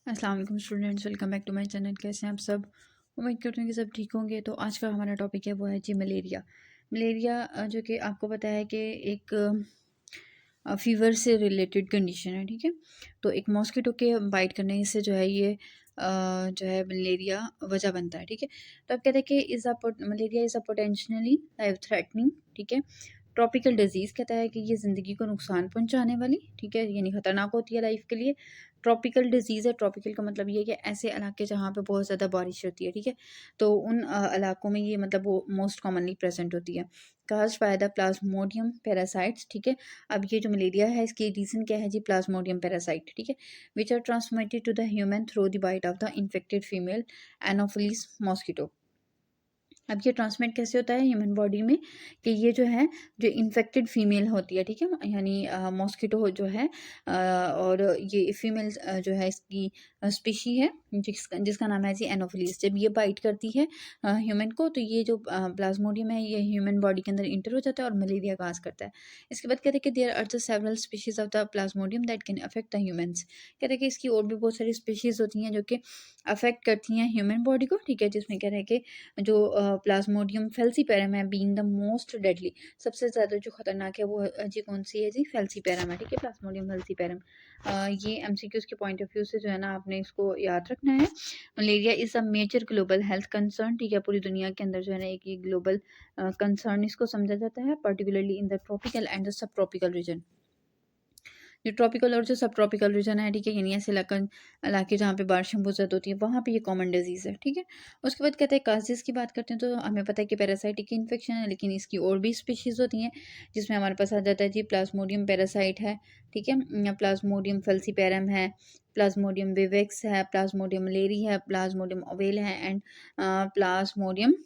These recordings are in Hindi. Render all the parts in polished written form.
अस्सलाम वालेकुम students, welcome back to my channel. कैसे हैं आप सब? उम्मीद करते हैं कि सब ठीक होंगे। तो आज का हमारा टॉपिक है वो है जी मलेरिया। मलेरिया जो कि आपको पता है कि एक फ़ीवर से रिलेटेड कंडीशन है, ठीक है। तो एक मॉस्किटो के बाइट करने से जो है ये जो है मलेरिया वजह बनता है, ठीक है। तो आप कहते हैं कि malaria is a potentially life threatening, ठीक है, ट्रॉपिकल डिजीज़। कहता है कि ये ज़िंदगी को नुकसान पहुंचाने वाली, ठीक है, यानी ख़तरनाक होती है लाइफ के लिए। ट्रॉपिकल डिजीज़ है, ट्रॉपिकल का मतलब ये है कि ऐसे इलाके जहाँ पे बहुत ज़्यादा बारिश होती है, ठीक है। तो उन इलाकों में ये मतलब वो मोस्ट कॉमनली प्रेजेंट होती है। Caused by the plasmodium parasites, ठीक है। अब ये जो मलेरिया है इसकी रीज़न क्या है जी? प्लाज्मोडियम पैरासाइट, ठीक है, which are transmitted to the human through the bite of the infected female anopheles mosquito. अब ये ट्रांसमिट कैसे होता है ह्यूमन बॉडी में? कि ये जो है, जो इन्फेक्टेड फीमेल होती है, ठीक है, यानी मॉस्किटो जो है और ये फीमेल जो है इसकी स्पीशी है जिसका जिसका नाम है जी एनोफिलीज। जब ये बाइट करती है ह्यूमन को, तो ये जो प्लाज्मोडियम है ये ह्यूमन बॉडी के अंदर इंटर हो जाता है और मलेरिया काज करता है। इसके बाद कहते हैं कि there are the several species of the plasmodium that can affect the humans. कहते हैं कि इसकी और भी बहुत सारी स्पीशीज होती हैं जो कि अफेक्ट करती हैं ह्यूमन बॉडी को, ठीक है, जिसमें कह रहे हैं कि जो प्लाज्मोडियम फेल्सीपेरम है बीइंग द मोस्ट डेडली, सबसे ज़्यादा जो खतरनाक है वो जी कौन सी है जी? फेल्सीपेरम है, ठीक है, प्लाज्मोडियम फेल्सीपेरम। ये एमसीक्यूज के पॉइंट ऑफ व्यू से जो है ना आपने इसको याद रखना है। Malaria is a major global health concern, ठीक है, पूरी दुनिया के अंदर जो है ना एक ये ग्लोबल कंसर्न इसको समझा जाता है, particularly in the tropical and the sub tropical region. जो ट्रॉपिकल और जो सब ट्रॉपिकल रीजन है, ठीक है, यानी ऐसे इलाके जहाँ पे बारिशें बहुत ज़्यादा होती है वहाँ पे ये कॉमन डिजीज़ है, ठीक है। उसके बाद कहते हैं काजेज़ की बात करते हैं तो हमें पता है कि पैरासाइटिक इन्फेक्शन है, लेकिन इसकी और भी स्पीशीज़ होती हैं जिसमें हमारे पास आ जाता है जी प्लाज्मोडियम पैरासाइट है, ठीक है, प्लाज्मोडियम फेल्सीपेरम है, प्लाज्मोडियम विवेक्स है, प्लाज्मोडियम मलेरी है, प्लाज्मोडियम ओवेल है एंड प्लाज्मोडियम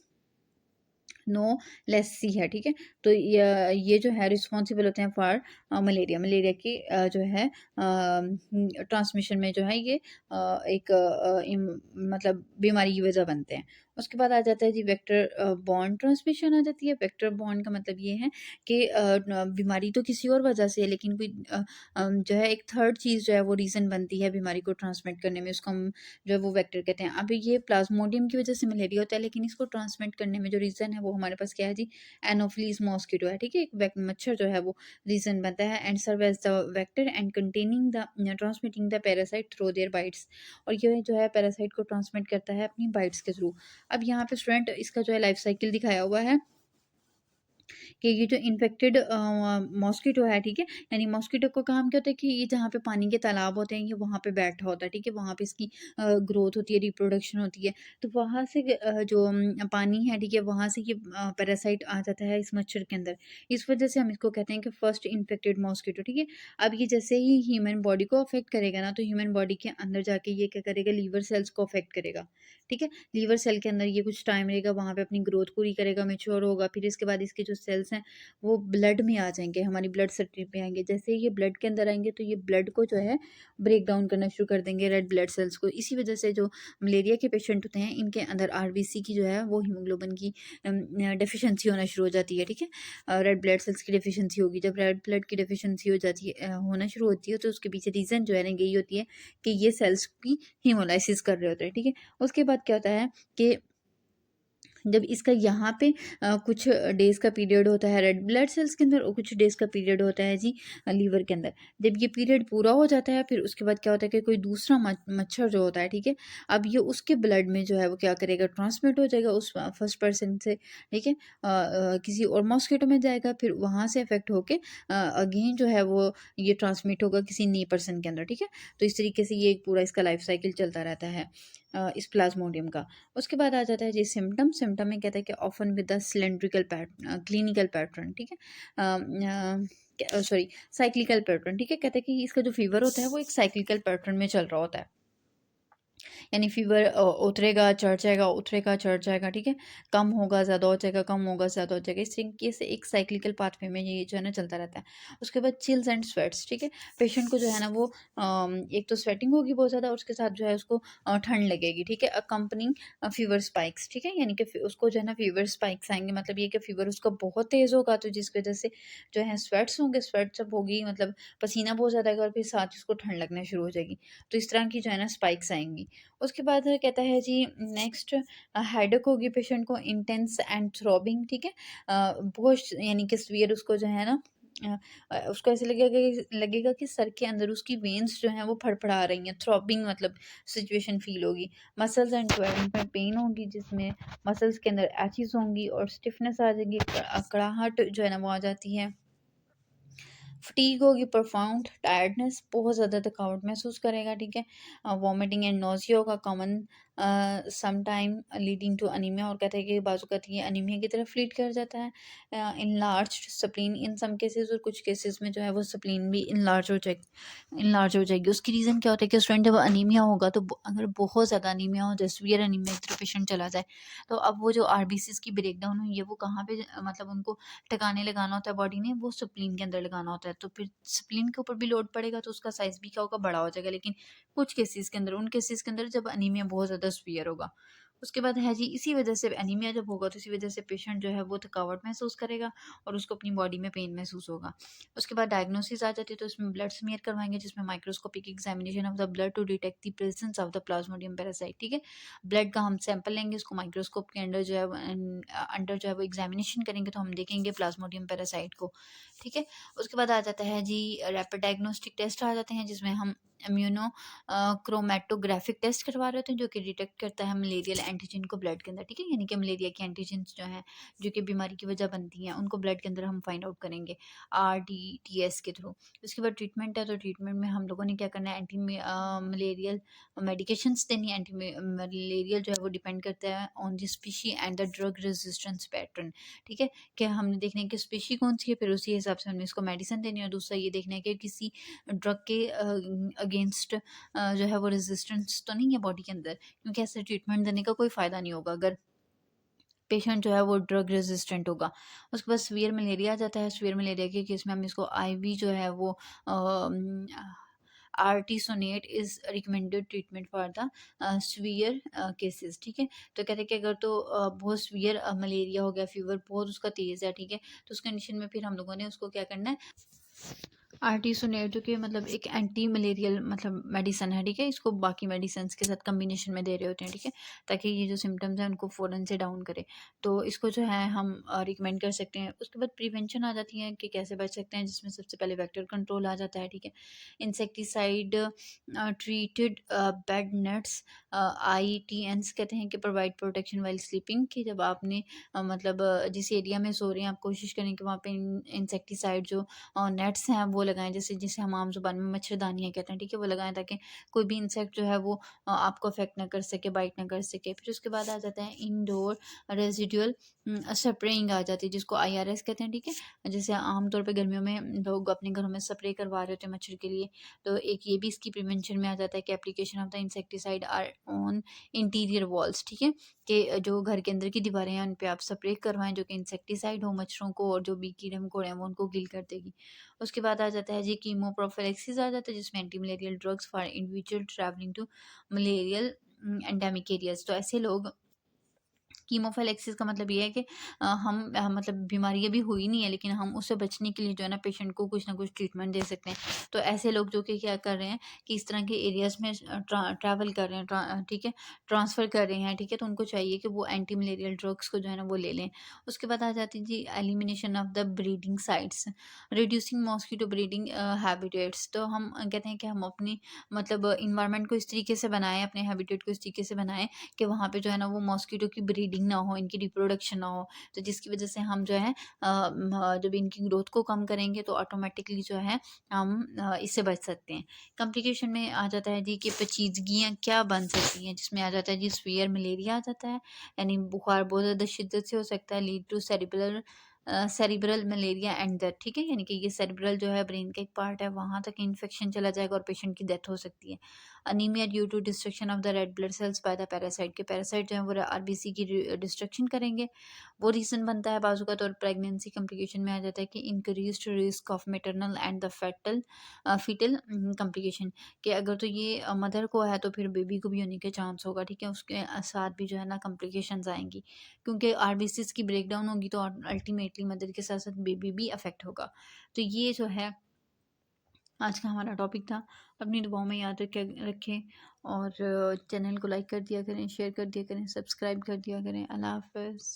नो लेसी है, ठीक है। तो ये जो है रिस्पॉन्सिबल होते हैं फॉर मलेरिया। मलेरिया की जो है ट्रांसमिशन में जो है ये मतलब बीमारी की वजह बनते हैं। उसके बाद आ जाता है जी वेक्टर बॉर्न ट्रांसमिशन आ जाती है। वेक्टर बॉर्न का मतलब ये है कि बीमारी तो किसी और वजह से है, लेकिन कोई जो है एक थर्ड चीज़ जो है वो रीज़न बनती है बीमारी को ट्रांसमिट करने में, उसको हम जो है वो वेक्टर कहते हैं। अब ये प्लाज्मोडियम की वजह से मलेरिया होता है, लेकिन इसको ट्रांसमिट करने में जो रीज़न है वो हमारे पास क्या है जी? एनोफिलीज मॉस्किटो है, ठीक है, एक मच्छर जो है वो रीज़न बनता है and serve as the vector and containing the transmitting the parasite through their bites. और ये जो है पैरासाइट को ट्रांसमिट करता है अपनी बाइट्स के थ्रू। अब यहाँ पे स्टूडेंट इसका जो है लाइफ साइकिल दिखाया हुआ है कि ये जो इन्फेक्टेड मॉस्किटो है, ठीक है, यानी मॉस्किटो का काम क्या होता है कि ये जहाँ पे पानी के तालाब होते हैं ये वहाँ पे बैठा होता है, ठीक है, वहाँ पे इसकी ग्रोथ होती है, रिप्रोडक्शन होती है। तो वहाँ से जो पानी है, ठीक है, वहाँ से ये पैरासाइट आ जाता है इस मच्छर के अंदर। इस वजह से हम इसको कहते हैं कि फर्स्ट इन्फेक्टेड मॉस्किटो, ठीक है। अब ये जैसे ही ह्यूमन बॉडी को अफेक्ट करेगा ना, तो ह्यूमन बॉडी के अंदर जाके ये क्या करेगा? लीवर सेल्स को अफेक्ट करेगा, ठीक है। लीवर सेल के अंदर ये कुछ टाइम रहेगा, वहाँ पे अपनी ग्रोथ पूरी करेगा, मैच्योर होगा, फिर इसके बाद इसके जो सेल्स हैं वो ब्लड में आ जाएँगे, हमारी ब्लड सर्किट में आएँगे। जैसे ही ये ब्लड के अंदर आएँगे तो ये ब्लड को जो है ब्रेक डाउन करना शुरू कर देंगे, रेड ब्लड सेल्स को। इसी वजह से जो मलेरिया के पेशेंट होते हैं इनके अंदर आरबीसी की जो है वो हीमोग्लोबिन की डेफिशिएंसी होना शुरू हो जाती है, ठीक है। रेड ब्लड सेल्स की डेफिशिएंसी होगी, जब रेड ब्लड की डेफिशिएंसी हो जाती है होना शुरू होती है, तो उसके पीछे रीज़न जो है ना यही होती है कि ये सेल्स की हीमोलाइसिस कर रहे होते हैं, ठीक है। उसके बाद क्या होता है कि जब इसका यहाँ पे कुछ डेज़ का पीरियड होता है रेड ब्लड सेल्स के अंदर और कुछ डेज़ का पीरियड होता है जी लीवर के अंदर। जब ये पीरियड पूरा हो जाता है फिर उसके बाद क्या होता है कि कोई दूसरा मच्छर जो होता है, ठीक है, अब ये उसके ब्लड में जो है वो क्या करेगा? ट्रांसमिट हो जाएगा उस फर्स्ट पर्सन से, ठीक है, किसी और मॉस्किटो में जाएगा, फिर वहाँ से इफेक्ट होके अगेन जो है वो ये ट्रांसमिट होगा किसी नए पर्सन के अंदर, ठीक है। तो इस तरीके से ये पूरा इसका लाइफ साइकिल चलता रहता है इस प्लाज्मोडियम का। उसके बाद आ जाता है जी सिम्टम। सिम्टम में कहता है कि often with the cylindrical clinical pattern, ठीक है, सॉरी साइक्लिकल पैटर्न, ठीक है। कहते हैं कि इसका जो फीवर होता है वो एक साइक्लिकल पैटर्न में चल रहा होता है। यानी फीवर उतरेगा चढ़ जाएगा, उतरेगा चढ़ जाएगा, ठीक है, कम होगा ज़्यादा हो जाएगा, कम होगा ज़्यादा हो जाएगा। इस तरीके से एक साइक्लिकल पाथवे में ये जो है ना चलता रहता है। उसके बाद चिल्स एंड स्वेट्स, ठीक है, पेशेंट को जो है ना वो एक तो स्वेटिंग होगी बहुत ज़्यादा, उसके साथ जो है उसको ठंड लगेगी, ठीक है, अकम्पनिंग फीवर स्पाइक्स, ठीक है, यानी कि उसको जो है ना फीवर स्पाइक्स आएंगे, मतलब ये कि फीवर उसका बहुत तेज़ होगा, तो जिस वजह से जो है स्वेट्स होंगे, स्वेट जब होगी मतलब पसीना बहुत ज़्यादा आएगा और फिर साथ ही उसको ठंड लगना शुरू हो जाएगी। तो इस तरह की जो है ना स्पाइक्स आएंगी। उसके बाद कहता है जी नेक्स्ट हेडेक होगी पेशेंट को, इंटेंस एंड थ्रॉबिंग, ठीक है, बहुत यानी कि सीवियर उसको जो है ना उसको ऐसे लगेगा कि सर के अंदर उसकी वेन्स जो हैं वो फड़फड़ा रही हैं, थ्रॉबिंग मतलब सिचुएशन फील होगी। मसल्स एंड जॉइंट में पेन होगी, जिसमें मसल्स के अंदर एचिज होंगी और स्टिफनेस आ जाएगी, कड़ाहट जो है ना वो आ जाती है। फटीग होगी, प्रोफाउंड टायर्डनेस, बहुत ज़्यादा थकावट महसूस करेगा, ठीक है, वॉमिटिंग एंड नोजिया होगा common some time leading to anaemia, और कहते हैं कि बाजू कहती है अनीमिया की तरफ लीड कर जाता है। इनलार्ज्ड स्प्लीन इन सम केसेस, और कुछ केसेस में जो है वो स्प्लीन भी इनलार्ज हो जाएगी। उसकी रीज़न क्या होता है कि स्टूडेंट जब अनीमिया होगा तो अगर बहुत ज़्यादा अनीमिया हो जाए, सीवियर अनीमिया की तरफ पेशेंट चला जाए, तो अब वो जो आरबीसीज की ब्रेकडाउन हुई है वो कहाँ पे मतलब उनको ठिकाने लगाना होता है बॉडी ने, वो स्प्लीन के अंदर लगाना होता है, तो फिर स्प्लीन के ऊपर भी लोड पड़ेगा तो उसका साइज भी क्या होगा, बड़ा हो जाएगा। लेकिन कुछ केसेस के अंदर, उन केसेस के अंदर जब अनीमिया बहुत ज़्यादा सीवियर होगा। उसके बाद है जी, इसी वजह से अनीमिया जब होगा तो इसी वजह से पेशेंट जो है वो थकावट महसूस करेगा और उसको अपनी बॉडी में पेन महसूस होगा। उसके बाद डायग्नोसिस आ जाती है, तो इसमें ब्लड स्मीयर करवाएंगे, जिसमें microscopic examination of the blood to detect the presence of the plasmodium parasite, ठीक है, ब्लड का हम सैंपल लेंगे, उसको माइक्रोस्कोप के अंडर जो है अंडर जो है वो एग्जामिनेशन करेंगे, तो हम देखेंगे प्लाज्मोडियम पैरासाइट को, ठीक है। उसके बाद आ जाता है जी रैपिड डायग्नोस्टिक टेस्ट आ जाते हैं, जिसमें हम इम्यूनो क्रोमेटोग्राफिक टेस्ट करवा रहे होते हैं, जो कि डिटेक्ट करता है मलेरियल एंटीजन को ब्लड के अंदर, ठीक है, यानी कि मलेरिया के एंटीजन जो हैं जो कि बीमारी की वजह बनती हैं, उनको ब्लड के अंदर हम फाइंड आउट करेंगे RDTS के थ्रू। उसके बाद ट्रीटमेंट है, तो ट्रीटमेंट में हम लोगों ने क्या करना है, एंटी मलेरियल मेडिकेशंस देनी है। एंटी मलेरियल जो है वो डिपेंड करता है on the species and the drug resistance pattern, ठीक है, कि हमने देखना है कि स्पीशी कौन सी है, फिर उसी हिसाब से हमने इसको मेडिसिन देनी है। और दूसरा ये देखना है कि किसी ड्रग के अगेंस्ट जो है वो रेजिस्टेंस तो नहीं है बॉडी के अंदर, क्योंकि ऐसे ट्रीटमेंट देने का कोई फ़ायदा नहीं होगा अगर पेशेंट जो है वो ड्रग रेजिस्टेंट होगा। उसके बाद सीवियर मलेरिया आ जाता है। सीवियर मलेरिया के केस में हम इसको आईवी जो है वो artesunate is recommended treatment for the severe cases, ठीक है। तो कहते हैं कि अगर तो बहुत सीवियर मलेरिया हो गया, फीवर बहुत उसका तेज़ है, ठीक है, तो उस कंडीशन में फिर हम लोगों ने उसको क्या करना है, आर्टिसोनेट जो कि मतलब एक एंटी मलेरियल मतलब मेडिसन है, ठीक है, इसको बाकी मेडिसिन के साथ कम्बिनेशन में दे रहे होते हैं, ठीक है, ताकि ये जो सिम्टम्स हैं उनको फ़ौरन से डाउन करे। तो इसको जो है हम रिकमेंड कर सकते हैं। उसके बाद प्रिवेंशन आ जाती है कि कैसे बच सकते हैं, जिसमें सबसे पहले वेक्टर कंट्रोल आ जाता है, ठीक है, insecticide treated bed nets, ITNs कहते हैं कि प्रोवाइड प्रोटेक्शन वाइल स्लीपिंग, कि जब आपने मतलब जिस एरिया में सो रहे हैं आप कोशिश करें कि वहाँ पे इंसेक्टिसाइड जो नेट्स हैं वो लगाएं, जैसे जिसे हम आम जुबान में मच्छरदानियाँ कहते हैं, ठीक है, वो लगाएं ताकि कोई भी इंसेक्ट जो है वो आपको अफेक्ट ना कर सके, बाइट ना कर सके। फिर उसके बाद आ जाता है इंडोर रेजिडुअल स्प्रेइंग आ जाती है, जिसको IRS कहते हैं, ठीक है, जैसे आमतौर पर गर्मियों में लोग अपने घरों में स्प्रे करवा रहे होते हैं मच्छर के लिए, तो एक ये भी इसकी प्रिवेंशन में आ जाता है कि application of the insecticide are on interior walls, ठीक है, कि जो घर के अंदर की दीवारें हैं उन पे आप स्प्रे करवाएं, जो कि इंसेक्टिसाइड हो मच्छरों को, और जो भी कीड़े मकोड़े हैं वो उनको किल कर देगी। उसके बाद आ जाता है जी कीमो प्रोफिलैक्सिस आ जाता है, जिसमें anti malarial drugs for individual travelling to malarial endemic areas. तो ऐसे लोग, कीमोफिलैक्सिस का मतलब ये है कि हम मतलब बीमारी अभी हुई नहीं है, लेकिन हम उससे बचने के लिए जो है ना पेशेंट को कुछ ना कुछ ट्रीटमेंट दे सकते हैं। तो ऐसे लोग जो कि क्या कर रहे हैं कि इस तरह के एरियाज़ में ट्रैवल कर रहे हैं, ठीक है, ट्रांसफ़र कर रहे हैं, ठीक है, तो उनको चाहिए कि वो एंटी मलेरियल ड्रग्स को जो है ना वो ले लें। उसके बाद आ जाती है जी elimination of the breeding sites, reducing mosquito breeding habitats. तो हम कहते हैं कि हम अपनी मतलब इन्वायरमेंट को इस तरीके से बनाएं, अपने हैबिटेट को इस तरीके से बनाएं कि वहाँ पे जो है ना वो मॉस्किटो की ब्रीडिंग ना हो, इनकी रिप्रोडक्शन ना हो, तो जिसकी वजह से हम जो है जब इनकी ग्रोथ को कम करेंगे तो ऑटोमेटिकली जो है हम इससे बच सकते हैं। कॉम्प्लिकेशन में आ जाता है जी कि पेचीदगियाँ क्या बन सकती हैं, जिसमें आ जाता है जी सीवियर मलेरिया आ जाता है, यानी बुखार बहुत ज़्यादा शिद्दत से हो सकता है, lead to cerebral cerebral malaria and death, ठीक है, यानी कि ये सेरिब्रल जो है ब्रेन का एक पार्ट है, वहाँ तक इन्फेक्शन चला जाएगा और पेशेंट की डेथ हो सकती है। Anaemia due to destruction of the red blood cells by the parasite, के पैरासाइट जो है वो आरबीसी की डिस्ट्रक्शन करेंगे, वो रीज़न बनता है। बाजू का तौर प्रेगनेंसी कॉम्प्लिकेशन में आ जाता है कि increase risk of maternal and the foetal complication, कि अगर तो ये मदर को है तो फिर बेबी को भी होने के चांस होगा, ठीक है, उसके साथ भी जो है ना कॉम्प्लिकेशंस आएंगी, क्योंकि आरबीसीज की ब्रेकडाउन होगी तो अल्टीमेटली मदर के साथ साथ बेबी भी अफेक्ट होगा। तो ये जो है आज का हमारा टॉपिक था। अपनी दुआओं में याद रखें और चैनल को लाइक कर दिया करें, शेयर कर दिया करें, सब्सक्राइब कर दिया करें। अल्लाह हाफ़िज़।